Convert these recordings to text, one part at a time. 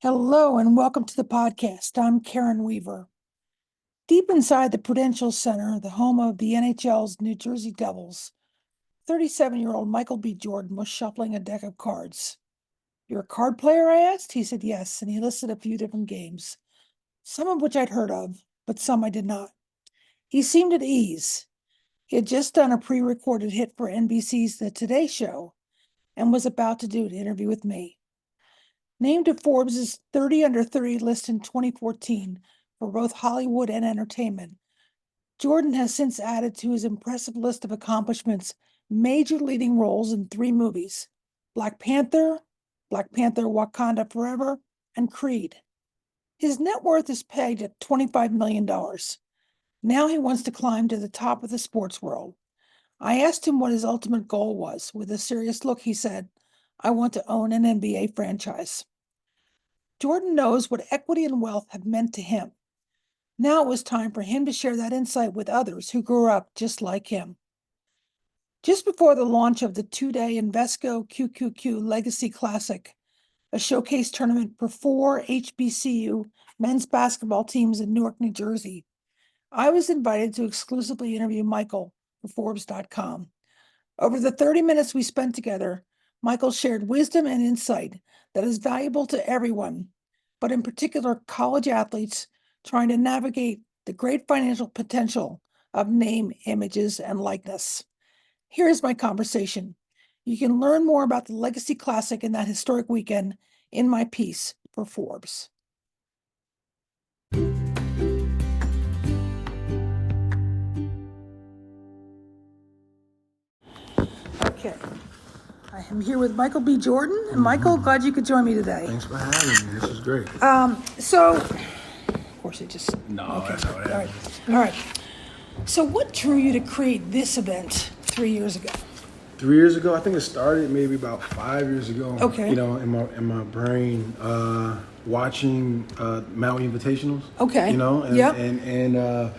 Hello and welcome to the podcast. I'm Karen Weaver. Deep inside the Prudential Center, the home of the NHL's New Jersey Devils, 37-year-old Michael B. Jordan was shuffling a deck of cards. "You're a card player?" I asked. He said yes, and he listed a few different games, some of which I'd heard of, but some I did not. He seemed at ease. He had just done a pre-recorded hit for NBC's The Today Show and was about to do an interview with me. Named to Forbes' 30 Under 30 list in 2014 for both Hollywood and entertainment, Jordan has since added to his impressive list of accomplishments major leading roles in 3 movies: Black Panther, Wakanda Forever, and Creed. His net worth is pegged at $25 million. Now he wants to climb to the top of the sports world. I asked him what his ultimate goal was. With a serious look, he said, "I want to own an NBA franchise." Jordan knows what equity and wealth have meant to him. Now it was time for him to share that insight with others who grew up just like him. Just before the launch of the 2-day Invesco QQQ Legacy Classic, a showcase tournament for 4 HBCU men's basketball teams in Newark, New Jersey, I was invited to exclusively interview Michael for Forbes.com. Over the 30 minutes we spent together, Michael shared wisdom and insight that is valuable to everyone, but in particular college athletes trying to navigate the great financial potential of name, images, and likeness. Here's my conversation. You can learn more about the Legacy Classic in that historic weekend in my piece for Forbes. Okay. I am here with Michael B. Jordan. And Michael, glad you could join me today. Thanks for having me. This is great. So, of course, it just... No, okay. that's how it happens. All right. So what drew you to create this event 3 years ago? 3 years ago, I think it started maybe about 5 years ago. Okay. You know, in my brain, watching Maui Invitationals. Okay. You know, Yep. and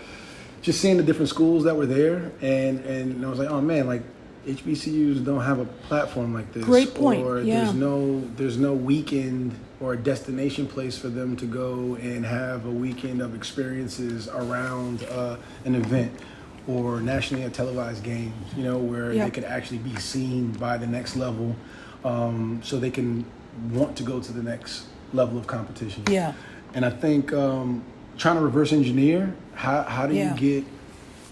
just seeing the different schools that were there, and I was like, oh man, like HBCUs don't have a platform like this. Great point. Or Yeah. there's no weekend or a destination place for them to go and have a weekend of experiences around an event or nationally televised games, you know, where Yep. they could actually be seen by the next level, so they can want to go to the next level of competition. Yeah. And I think trying to reverse engineer, how do Yeah. you get,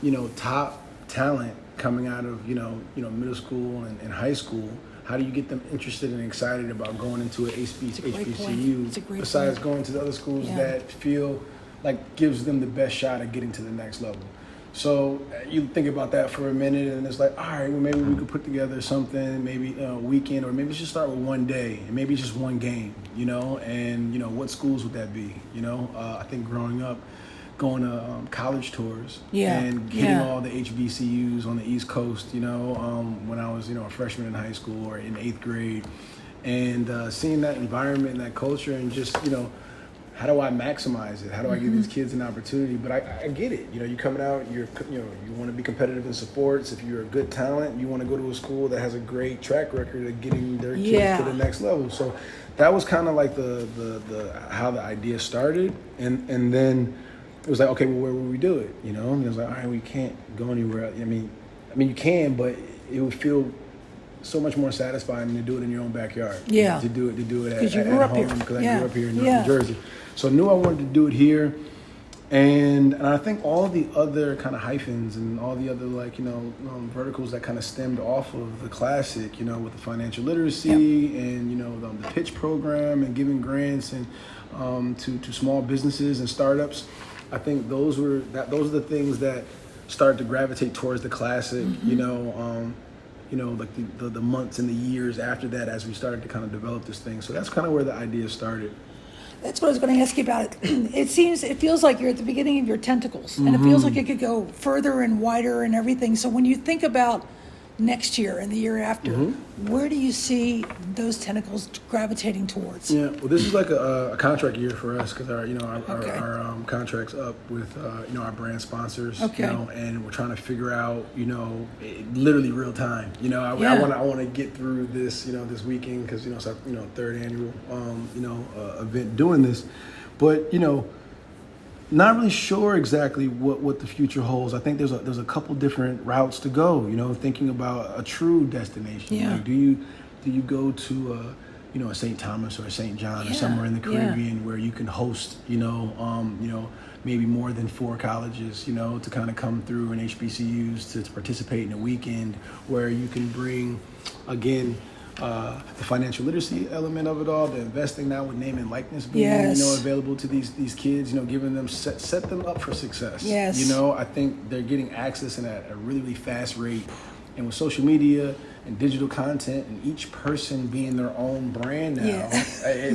you know, top talent coming out of, you know, middle school and high school? How do you get them interested and excited about going into an HBCU besides going to the other schools Yeah. that feel like gives them the best shot at getting to the next level? So you think about that for a minute, and it's like, all right, well, maybe we could put together something, maybe a weekend, or maybe just start with one day, and maybe just one game, you know, and, you know, what schools would that be, you know? I think growing up, going to college tours and hitting all the HBCUs on the East Coast, you know, when I was, you know, a freshman in high school or in 8th grade, and seeing that environment and that culture, and just, you know, how do I maximize it? How do I give these kids an opportunity? But I get it. You know, you're coming out, you want to be competitive in sports. If you're a good talent, you want to go to a school that has a great track record of getting their kids to the next level. So that was kind of like the how the idea started. And then it was like, okay, well, where would we do it? You know, and it was like, all right, we can't go anywhere. I mean, you can, but it would feel so much more satisfying to do it in your own backyard. Yeah. To do it at home, because I grew up here in New Jersey. So I knew I wanted to do it here. And I think all the other kind of hyphens and all the other, like, you know, verticals that kind of stemmed off of the classic, you know, with the financial literacy and, you know, the pitch program and giving grants and to small businesses and startups. I think those are the things that started to gravitate towards the classic, you know, like the months and the years after that, as we started to kind of develop this thing. So that's kind of where the idea started. That's what I was going to ask you about. It feels like you're at the beginning of your tentacles, and it feels like it could go further and wider and everything. So when you think about next year and the year after, where do you see those tentacles gravitating towards? Yeah, well, this is like a contract year for us because our contract's up with our brand sponsors. Okay. And we're trying to figure out literally real time. I want to get through this this weekend because it's our third annual event doing this, but not really sure exactly what the future holds. I think there's a couple different routes to go. Thinking about a true destination. Yeah. Like, do you go to a St. Thomas or a St. John or somewhere in the Caribbean where you can host maybe more than 4 colleges to kind of come through, and HBCUs to participate in a weekend where you can bring again. The financial literacy element of it all, the investing now with name and likeness being available to these kids, giving them set them up for success. Yes. I think they're getting access at a really, really fast rate, and with social media and digital content and each person being their own brand now,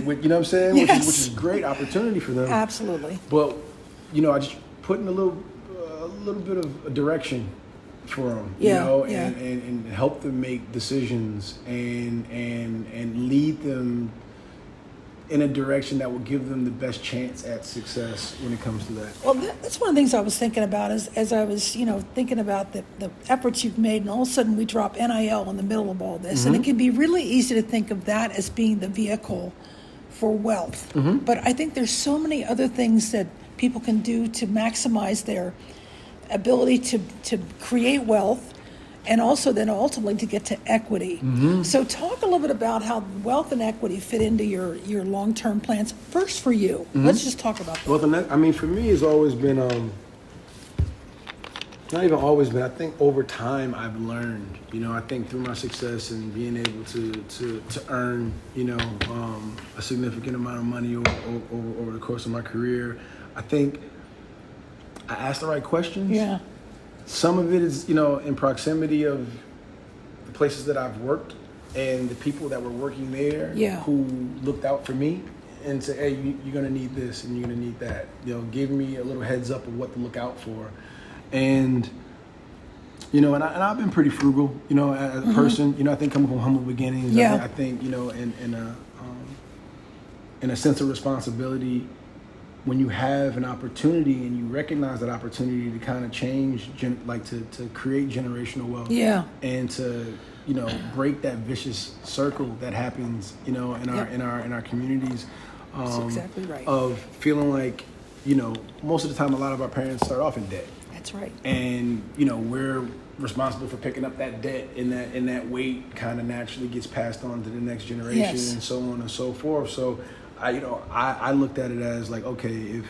what I'm saying, which is great opportunity for them. Absolutely. But I just putting a little bit of a direction for them, and help them make decisions and lead them in a direction that will give them the best chance at success when it comes to that. Well, that's one of the things I was thinking about as I was, thinking about the efforts you've made, and all of a sudden we drop NIL in the middle of all this, and it can be really easy to think of that as being the vehicle for wealth. But I think there's so many other things that people can do to maximize their ability to create wealth, and also then ultimately to get to equity. So talk a little bit about how wealth and equity fit into your long-term plans. First for you, let's just talk about that. Well, for me, it's always been, not even always been, I think over time I've learned, I think through my success and being able to earn, a significant amount of money over the course of my career, I think I asked the right questions. Yeah. Some of it is, in proximity of the places that I've worked and the people that were working there who looked out for me and said, hey, you're going to need this and you're going to need that. Give me a little heads up of what to look out for. And, and I've been pretty frugal, as a person. I think coming from humble beginnings, I think, in a sense of responsibility, when you have an opportunity and you recognize that opportunity to kind of change, to create generational wealth, and to break that vicious circle that happens, in our communities, That's exactly right. Of feeling like, most of the time a lot of our parents start off in debt. That's right. And we're responsible for picking up that debt, and that weight kind of naturally gets passed on to the next generation, and so on and so forth. So I looked at it as like, okay, if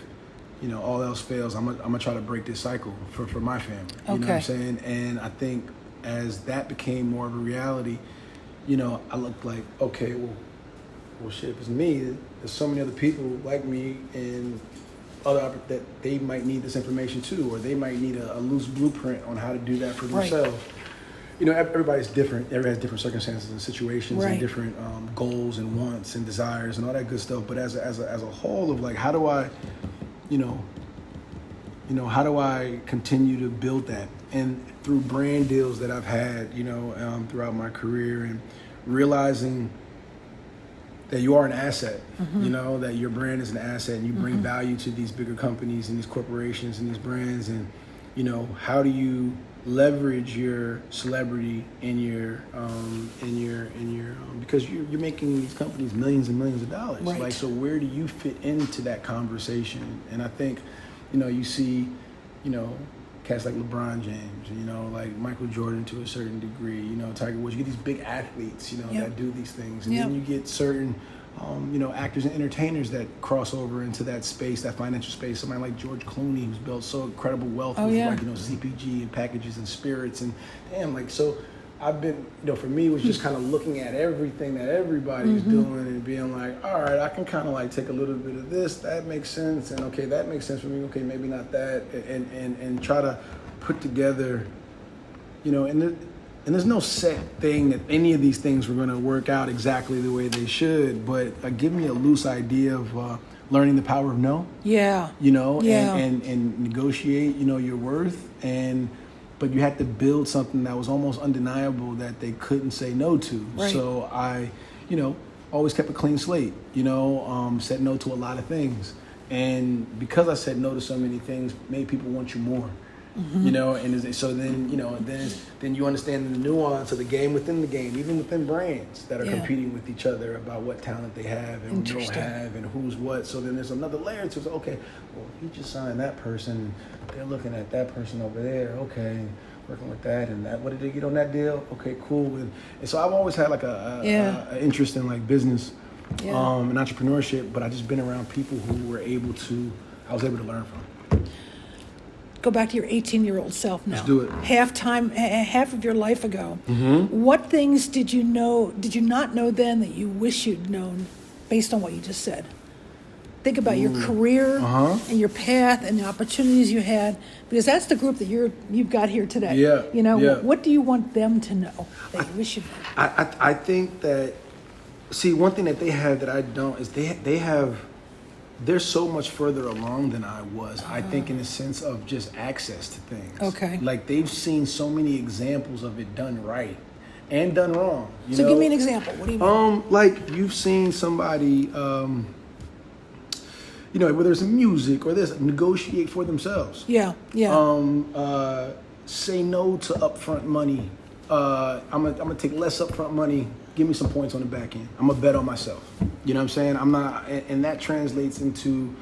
all else fails, I'm gonna try to break this cycle for my family. You know what I'm saying? And I think as that became more of a reality, I looked like, okay, well shit, if it's me, there's so many other people like me and other that they might need this information too, or they might need a loose blueprint on how to do that for themselves. Everybody's different. Everybody has different circumstances and situations and different goals and wants and desires and all that good stuff. But as a whole of like, how do I, how do I continue to build that? And through brand deals that I've had, throughout my career, and realizing that you are an asset, that your brand is an asset, and you bring value to these bigger companies and these corporations and these brands, and how do you leverage your celebrity and your because you're making these companies millions and millions of dollars. Right. Like, so where do you fit into that conversation? And I think, you see, cats like LeBron James, like Michael Jordan to a certain degree, Tiger Woods. You get these big athletes, that do these things, and then you get certain actors and entertainers that cross over into that space, that financial space. Somebody like George Clooney, who's built so incredible wealth with CPG and packages and spirits, and so I've been, for me, it was just kind of looking at everything that everybody's doing and being like, all right, I can kind of like take a little bit of this, that makes sense, and okay, that makes sense for me, okay, maybe not that, and try to put together, and there's no set thing that any of these things were going to work out exactly the way they should, but give me a loose idea of learning the power of no. And negotiate, your worth, and but you had to build something that was almost undeniable that they couldn't say no to. Right. So I, always kept a clean slate, said no to a lot of things. And because I said no to so many things, made people want you more. And so then you understand the nuance of the game within the game, even within brands that are competing with each other about what talent they have and don't have and who's what. So then there's another layer to it. Okay, well, he just signed that person. They're looking at that person over there. Okay, working with that and that. What did they get on that deal? Okay, cool. And so I've always had like a interest in like business and entrepreneurship, but I've just been around people who I was able to learn from. Go back to your 18-year-old self now. Let's do it. Half of your life ago. Mm-hmm. What things did you not know then that you wish you'd known based on what you just said? Think about your career and your path and the opportunities you had, because that's the group that you've got here today. What do you want them to know that you wish you'd known? I think that, one thing that they have that I don't is they're so much further along than I was. I think in the sense of just access to things. Okay. Like they've seen so many examples of it done right and done wrong. So give me an example. What do you mean? Like you've seen somebody, whether it's in music or this, negotiate for themselves. Yeah. Say no to upfront money. I'm gonna take less upfront money. Give me some points on the back end. I'm gonna bet on myself. You know what I'm saying? I'm not, and that translates into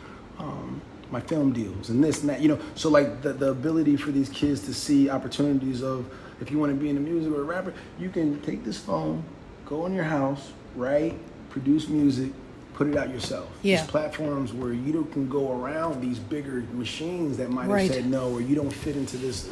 my film deals and this and that. So like the ability for these kids to see opportunities of, if you want to be in the music or a rapper, you can take this phone, go in your house, write, produce music, put it out yourself. Yeah. These platforms where you can go around these bigger machines that might have said no, or you don't fit into this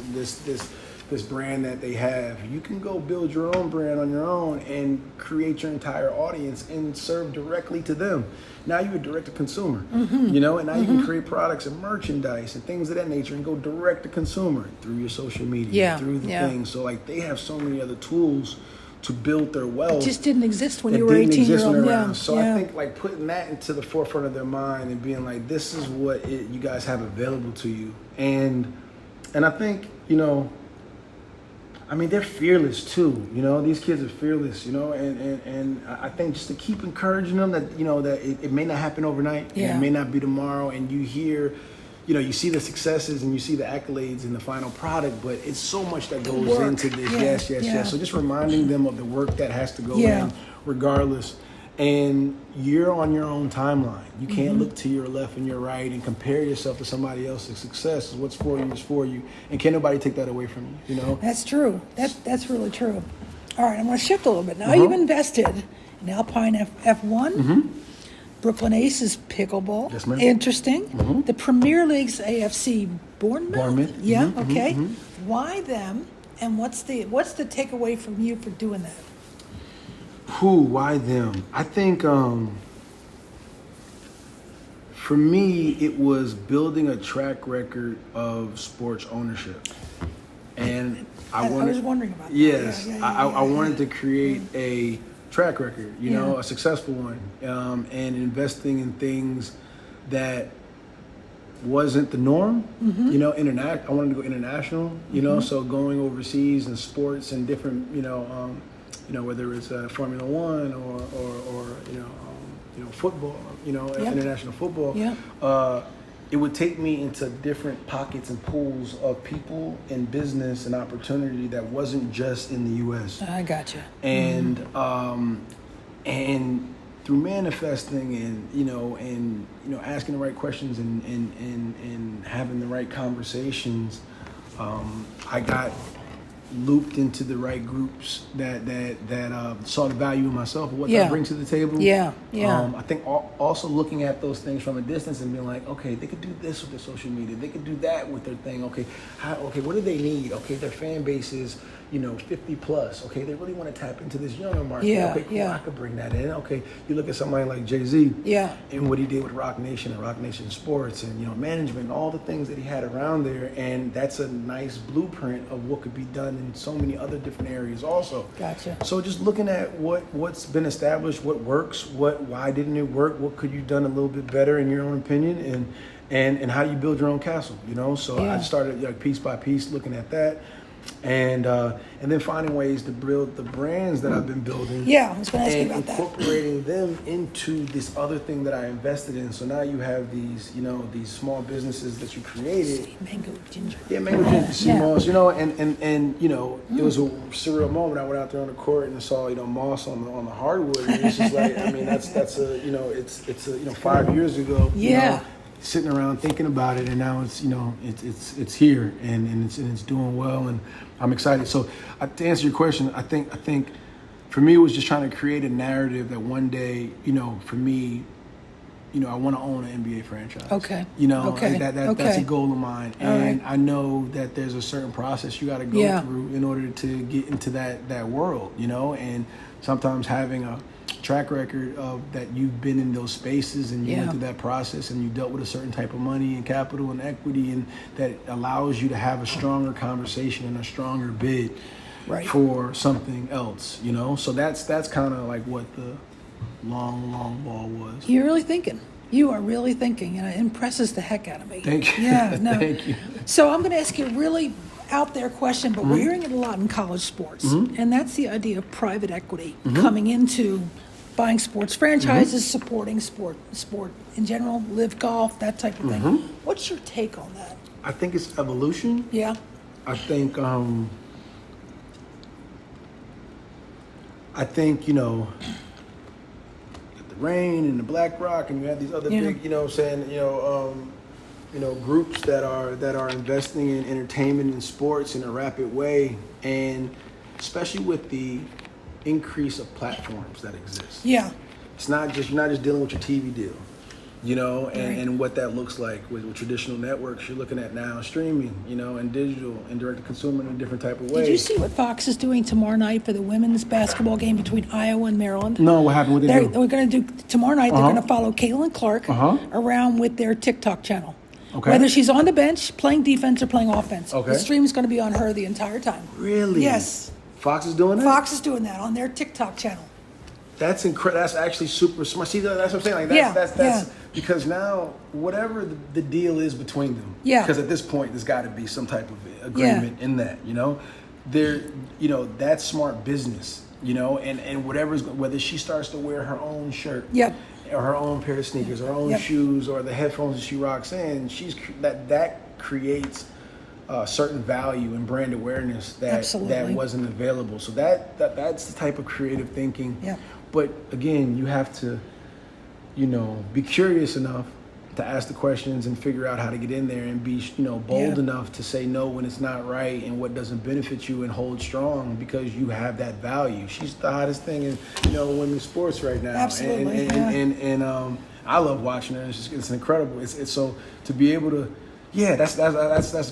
brand that they have. You can go build your own brand on your own and create your entire audience and serve directly to them. Now you're direct to consumer, and now you can create products and merchandise and things of that nature and go direct to consumer through your social media, through the things. So like they have so many other tools to build their wealth. It just didn't exist when you were 18-year-old. So I think like putting that into the forefront of their mind and being like, this is what you guys have available to you. And I think, they're fearless too. These kids are fearless, and I think just to keep encouraging them that, that it may not happen overnight. Yeah. It may not be tomorrow. And you hear, you see the successes and you see the accolades in the final product, but it's so much that goes into this. Yes. So just reminding them of the work that has to go in regardless. And you're on your own timeline. You can't look to your left and your right and compare yourself to somebody else's success. What's for you is for you. And can't nobody take that away from you, That's true. That's really true. All right, I'm going to shift a little bit. Now you've invested in Alpine F1, Brooklyn Aces pickleball. Yes, ma'am. Interesting. The Premier League's AFC Bournemouth. Yeah, okay. Why them? And what's the takeaway from you for doing that? Why them? I think for me, it was building a track record of sports ownership. And I was wondering about that. Yes, I wanted to create a track record, a successful one, and investing in things that wasn't the norm. I wanted to go international, so going overseas in sports and different, whether it's Formula One or football, international football. It would take me into different pockets and pools of people and business and opportunity that wasn't just in the U.S. I gotcha. And and through manifesting and asking the right questions and having the right conversations, I got looped into the right groups that saw the value in myself and what I bring to the table. I think also looking at those things from a distance and being like, okay, they could do this with their social media. They could do that with their thing. Okay, what do they need? Okay, their fan base is 50 plus. Okay, they really want to tap into this younger market. Okay, cool, I could bring that in. Okay, you look at somebody like Jay-Z and what he did with Rock Nation and Rock Nation Sports and management and all the things that he had around there, and that's a nice blueprint of what could be done in so many other different areas also. Gotcha. So just looking at what's been established, what works, why didn't it work, what could you done a little bit better in your own opinion, and how do you build your own castle, So I started piece by piece looking at that. And then finding ways to build the brands that I've been building. Yeah, I was going to ask you and about that. incorporating them into this other thing that I invested in. So now you have these, these small businesses that you created. Mango ginger. Yeah, mango ginger, sea moss, and it was a surreal moment. I went out there on the court and I saw, moss on the hardwood, and it's just like, I mean, that's a, it's 5 years ago. Yeah. Sitting around thinking about it, and now it's it's here and it's doing well, and I'm excited. So to answer your question, I think for me it was just trying to create a narrative that one day, for me, I want to own an NBA franchise. Okay. Okay. That's a goal of mine, and I know that there's a certain process you got to go through in order to get into that world, and sometimes having a track record of that you've been in those spaces and you went through that process and you dealt with a certain type of money and capital and equity, and that allows you to have a stronger conversation and a stronger bid for something else, so that's kind of like what the long ball was. You're really thinking. You are really thinking, and it impresses the heck out of me. Thank you. Yeah, no. Thank you. So I'm going to ask you a really out there question, but we're hearing it a lot in college sports, and that's the idea of private equity coming into buying sports franchises, supporting sport in general, live golf, that type of thing. What's your take on that? I think it's evolution. Yeah. I think the Rain and the Black Rock, and you have these other big, groups that are investing in entertainment and sports in a rapid way, and especially with the increase of platforms that exist. Yeah. It's not just, you're not just dealing with your TV deal, and what that looks like with traditional networks. You're looking at now streaming, and digital and direct to consumer in a different type of way. Did you see what Fox is doing tomorrow night for the women's basketball game between Iowa and Maryland? No, what happened? What they do? We're going to do tomorrow night. They're going to follow Caitlin Clark around with their TikTok channel. Okay. Whether she's on the bench playing defense or playing offense, okay, the stream is going to be on her the entire time. Really? Yes. Fox is doing that? Fox is doing that on their TikTok channel. That's incredible. That's actually super smart. See, that's what I'm saying. Like, that's because now whatever the deal is between them. Yeah. Because at this point, there's got to be some type of agreement in that. There, that's smart business. And whether she starts to wear her own shirt. Yep. Or her own pair of sneakers, her own shoes, or the headphones that she rocks in, that creates certain value and brand awareness that wasn't available. So that's the type of creative thinking. Yeah. But again, you have to, be curious enough to ask the questions and figure out how to get in there and be, bold enough to say no when it's not right and what doesn't benefit you, and hold strong because you have that value. She's the hottest thing in, women's sports right now. Absolutely. And I love watching her. It's incredible. It's so to be able to. Yeah, that's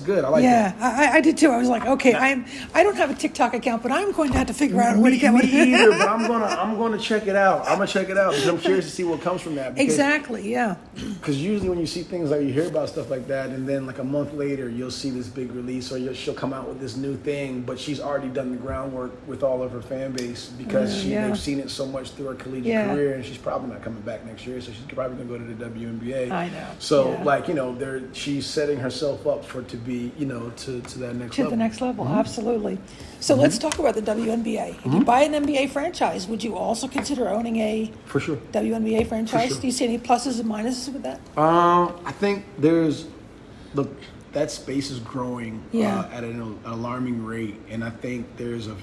good. I like that. Yeah, I did too. I was like, okay, I don't have a TikTok account, but I'm going to have to figure out where to get one. Me either, but I'm gonna check it out. I'm gonna check it out because I'm curious to see what comes from that. Exactly, yeah. Because usually when you see things like, you hear about stuff like that, and then like a month later you'll see this big release, or she'll come out with this new thing, but she's already done the groundwork with all of her fan base because they've seen it so much through her collegiate career, and she's probably not coming back next year, so she's probably gonna go to the WNBA. I know. So she's setting herself up to be, to that next level. To the next level, absolutely. So let's talk about the WNBA. If you buy an NBA franchise, would you also consider owning a WNBA franchise? Do you see any pluses and minuses with that? I think that space is growing at an alarming rate, and I think there's a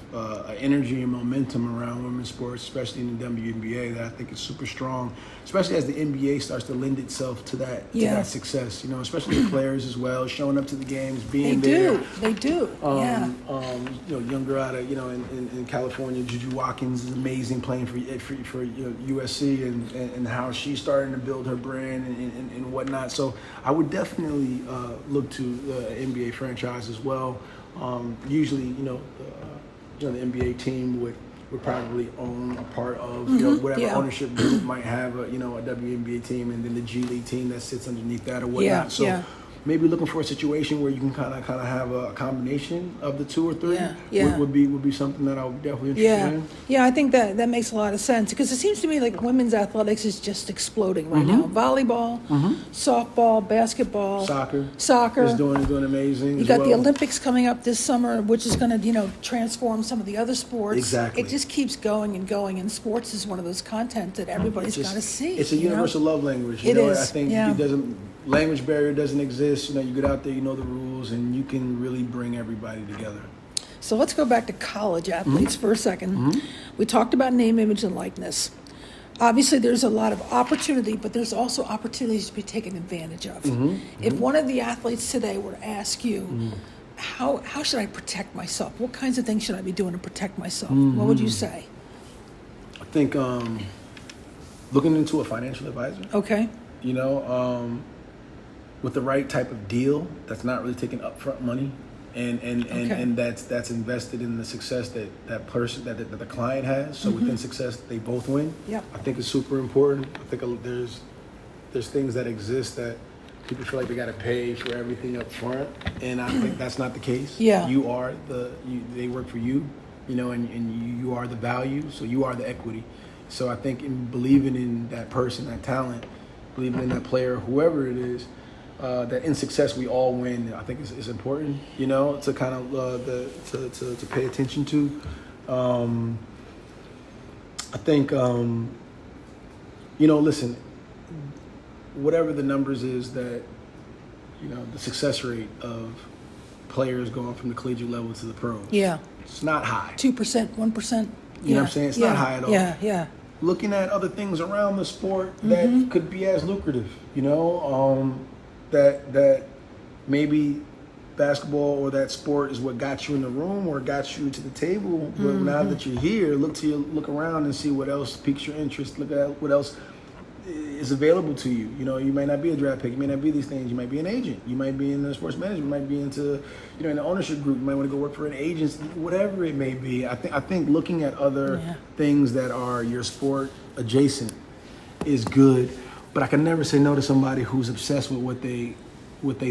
energy and momentum around women's sports, especially in the WNBA, that I think is super strong, especially as the NBA starts to lend itself to that success. Especially the players as well, showing up to the games, being there. They do. Young girl out of in California, Juju Watkins is amazing, playing for USC, and how she's starting to build her brand and whatnot. So I would definitely look to the NBA franchise as well. Usually, the NBA team would probably own a part of whatever ownership group might have a WNBA team, and then the G League team that sits underneath that or whatnot. maybe looking for a situation where you can kind of have a combination of the 2 or 3 Yeah. would be something that I would definitely interested in. Yeah, I think that makes a lot of sense because it seems to me like women's athletics is just exploding right now. Volleyball, softball, basketball, Soccer is doing amazing. You got the Olympics coming up this summer, which is going to transform some of the other sports. Exactly. It just keeps going and going, and sports is one of those content that everybody's got to see. It's a universal love language. It is. I think it doesn't. Language barrier doesn't exist. You get out there, you know the rules, and you can really bring everybody together. So let's go back to college athletes for a second. We talked about name, image, and likeness. Obviously, there's a lot of opportunity, but there's also opportunities to be taken advantage of. If one of the athletes today were to ask you, how should I protect myself? What kinds of things should I be doing to protect myself? What would you say? I think looking into a financial advisor. Okay. With the right type of deal that's not really taking upfront money and that's invested in the success that person that the client has. So within success they both win. Yep. I think it's super important. I think there's things that exist that people feel like they got to pay for everything up front, and I think that's not the case. Yeah. They work for you, and you are the value, so you are the equity. So I think in believing in that person, that talent, believing in that player, whoever it is, that in success we all win. I think is important, to kind of to pay attention to. I think, listen, whatever the numbers is that, the success rate of players going from the collegiate level to the pro. Yeah. It's not high. 2%, 1%. You know what I'm saying? It's not high at all. Yeah. Looking at other things around the sport that could be as lucrative, that maybe basketball or that sport is what got you in the room or got you to the table. But now that you're here, look around and see what else piques your interest. Look at what else is available to you. You may not be a draft pick. You may not be these things. You might be an agent. You might be in the sports management. You might be into, in the ownership group. You might want to go work for an agency. Whatever it may be. I think looking at other things that are your sport adjacent is good. But I can never say no to somebody who's obsessed with what they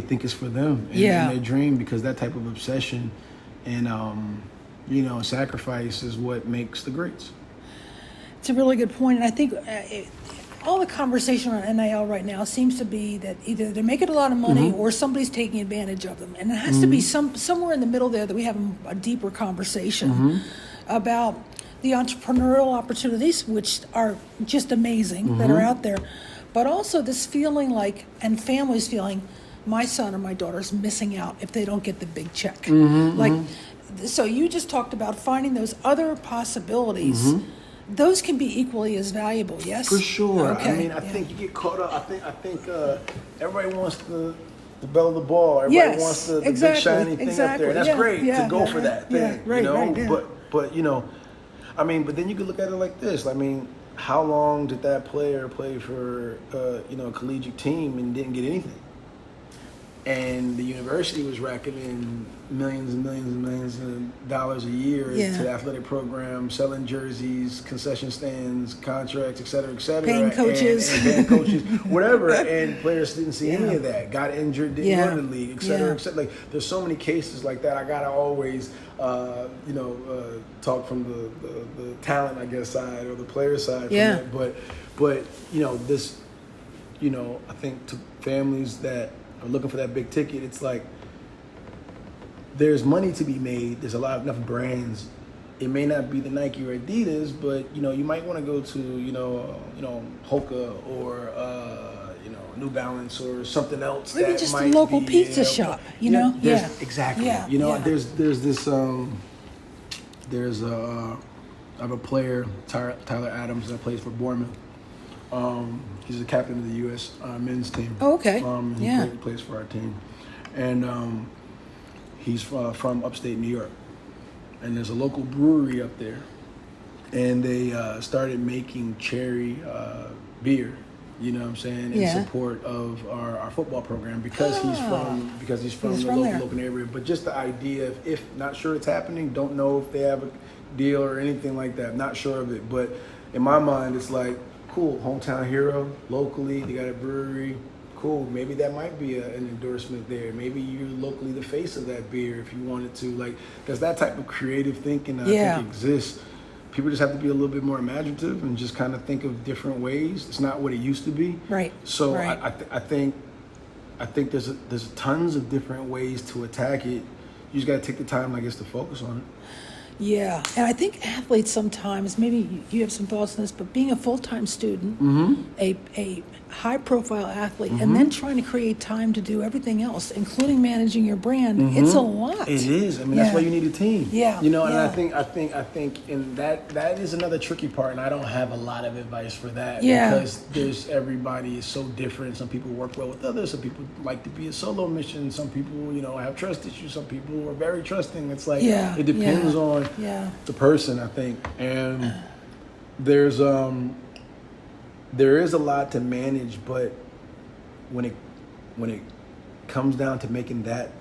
think is for them and their dream, because that type of obsession and sacrifice is what makes the greats. It's a really good point, and I think all the conversation around NIL right now seems to be that either they're making a lot of money or somebody's taking advantage of them, and it has to be somewhere in the middle there that we have a deeper conversation about the entrepreneurial opportunities, which are just amazing, that are out there, but also this feeling like, and families feeling, my son or my daughter's missing out if they don't get the big check. So you just talked about finding those other possibilities. Those can be equally as valuable, yes? For sure. Okay. I think you get caught up. I think everybody wants the bell of the ball. Everybody wants the big shiny thing up there. And that's great to go for that thing. But but then you could look at it like this. How long did that player play for a collegiate team and didn't get anything? And the university was racking in millions and millions and millions of dollars a year to the athletic program, selling jerseys, concession stands, contracts, et cetera, paying coaches, and paying coaches, whatever. And players didn't see any of that. Got injured, didn't run in the league, et cetera, et cetera. Like, there's so many cases like that. I gotta always, talk from the talent, I guess, side or the player side. From that. But this, I think to families that are looking for that big ticket, it's like there's money to be made. There's enough brands. It may not be the Nike or Adidas, but you might want to go to Hoka or New Balance or something else. Maybe just a local pizza shop. Exactly. There's this. I have a player, Tyler Adams, that plays for Bournemouth. He's the captain of the U.S. Men's team. Oh, okay. He plays for our team. And he's from upstate New York. And there's a local brewery up there. And they started making cherry beer, in support of our football program because he's from the local area. But just the idea of, if not sure it's happening, don't know if they have a deal or anything like that, not sure of it. But in my mind, it's like, cool, hometown hero, locally, they got a brewery, cool. Maybe that might be an endorsement there. Maybe you're locally the face of that beer if you wanted to. Like, there's that type of creative thinking that I think exists. People just have to be a little bit more imaginative and just kind of think of different ways. It's not what it used to be. Right. So right. I think there's tons of different ways to attack it. You just got to take the time, I guess, to focus on it. Yeah, and I think athletes sometimes, maybe you have some thoughts on this, but being a full-time student, a high-profile athlete, and then trying to create time to do everything else, including managing your brand, it's a lot. It is. I mean, that's why you need a team. Yeah. You know, and I think, and that is another tricky part, and I don't have a lot of advice for that because everybody is so different. Some people work well with others. Some people like to be a solo mission. Some people, have trust issues. Some people are very trusting. It's like it depends on the person, I think. And there is a lot to manage, but when it comes down to making that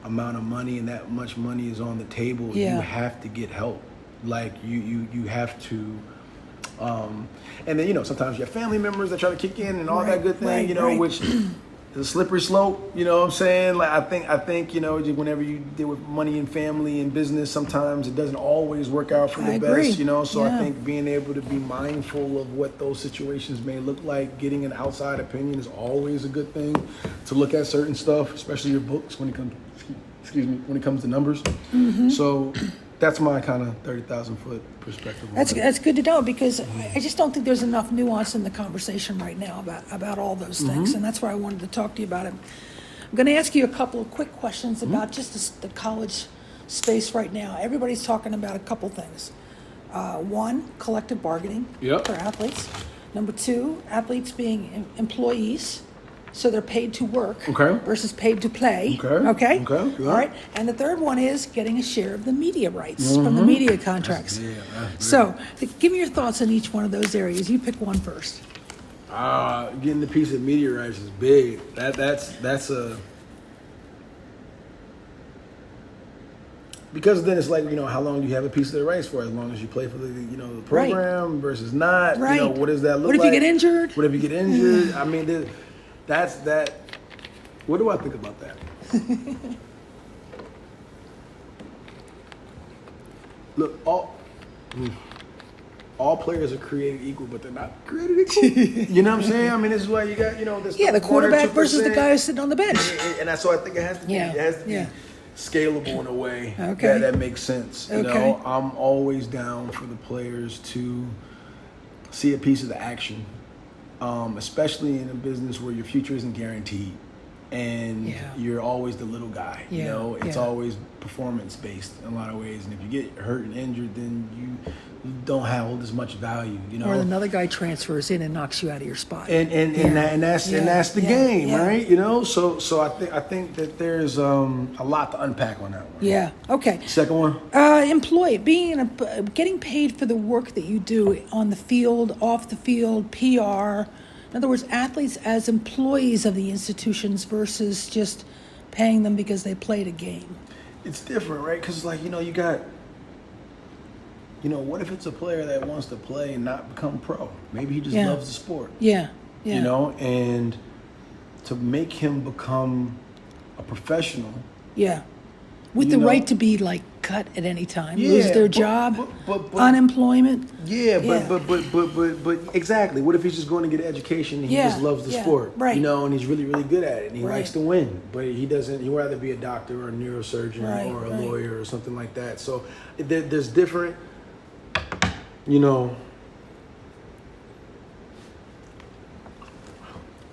amount of money and that much money is on the table, you have to get help. Like you have to and then sometimes you have family members that try to kick in and all that good thing, which is a slippery slope, you know what I'm saying? Like I think whenever you deal with money and family and business, sometimes it doesn't always work out for the best, so I think being able to be mindful of what those situations may look like, getting an outside opinion is always a good thing to look at certain stuff, especially your books when it comes to numbers. So that's my kind of 30,000 foot perspective. That's good to know, because I just don't think there's enough nuance in the conversation right now about all those things, and that's why I wanted to talk to you about it. I'm going to ask you a couple of quick questions about just the college space right now. Everybody's talking about a couple things. One, collective bargaining for athletes. Number two, athletes being employees. So they're paid to work versus paid to play. Okay. All right. And the third one is getting a share of the media rights from the media contracts. So give me your thoughts on each one of those areas. You pick one first. Getting the piece of media rights is big. That's a, because then it's like, how long do you have a piece of the rights for? As long as you play for the the program versus not. What does that look like? What if you get injured? What if you get injured? I mean, that's that. What do I think about that? Look, all players are created equal, but they're not created equal. You know what I'm saying? I mean, this is why you got this. The quarterback versus the guy who's sitting on the bench. And that's why I think it has to be. It has to be scalable in a way that makes sense. I'm always down for the players to see a piece of the action. Especially in a business where your future isn't guaranteed and you're always the little guy, it's always performance based in a lot of ways. And if you get hurt and injured, then you don't hold as much value, Or another guy transfers in and knocks you out of your spot. And that's the game, right? So I think that there's a lot to unpack on that one. Yeah. Okay. Second one. Employee, getting paid for the work that you do on the field, off the field, PR. In other words, athletes as employees of the institutions versus just paying them because they played a game. It's different, right? Because you got. What if it's a player that wants to play and not become pro? Maybe he just loves the sport. And to make him become a professional. With the right to be cut at any time, lose their job, unemployment. But exactly. What if he's just going to get an education and he just loves the sport, and he's really, really good at it and he likes to win, but he doesn't. He'd rather be a doctor or a neurosurgeon or a lawyer or something like that. So there's different.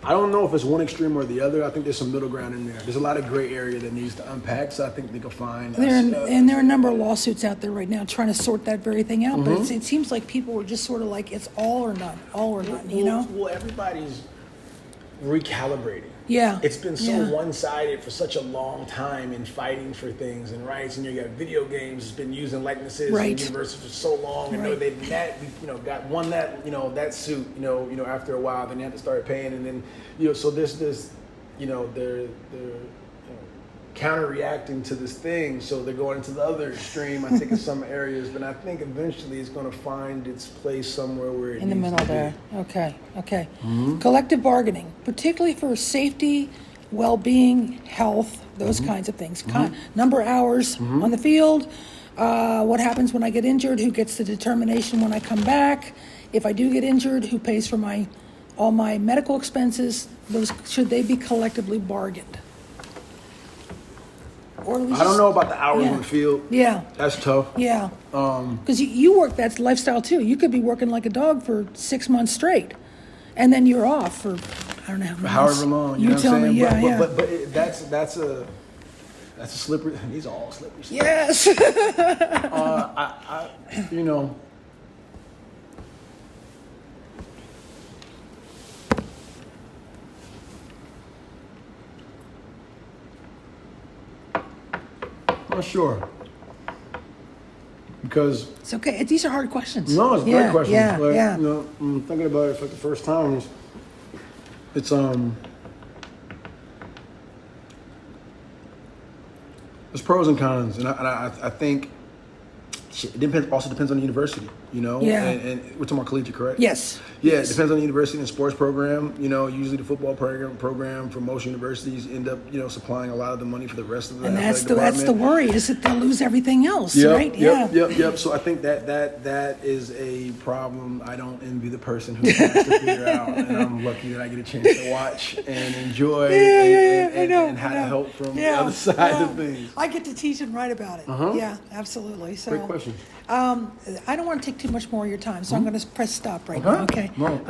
I don't know if it's one extreme or the other. I think there's some middle ground in there. There's a lot of gray area that needs to unpack, so I think they can find. There are a number of lawsuits out there right now trying to sort that very thing out. But it seems like people are just sort of like, it's all or none, Well, everybody's recalibrating. It's been so one-sided for such a long time in fighting for things and rights, and you got video games has been using likenesses in universities for so long, and they've got won that that suit after a while, then they have to start paying, and then so there's this they're counter-reacting to this thing, so they're going into the other extreme, I think, in some areas, but I think eventually it's going to find its place somewhere where it In the needs middle to be. there. Okay. Collective bargaining, particularly for safety, well-being, health, those kinds of things. Number of hours on the field, what happens when I get injured, who gets the determination when I come back, if I do get injured, who pays for all my medical expenses, should they be collectively bargained? Or do we I don't just- know about the hours Yeah. on the field. Yeah. That's tough. Yeah, because you work that lifestyle too. You could be working like a dog for 6 months straight, and then you're off for I don't know how many However months. long, You know what tell I'm saying? me, yeah, But that's a slippery. These are all slippery. Slippery. Yes. I you know. Not sure. Because It's okay. These are hard questions. no, it's a yeah, great question. Yeah, Like, yeah. you know, I'm thinking about it for the first time. It's there's pros and cons, and I think it also depends on the university, you know. Yeah. And we're talking about collegiate, correct? Yes. Yeah, it depends on the university and sports program. You know, usually the football program for most universities end up, supplying a lot of the money for the rest of the And athletic that's the department. worry is that they'll lose everything else, Yep, right? Yep. So I think that is a problem. I don't envy the person who has to figure out, and I'm lucky that I get a chance to watch and enjoy and have help from the other side of things. I get to teach and write about it. Yeah, absolutely. So, Great question. I don't want to take too much more of your time, so I'm going to press stop right now. Okay. No.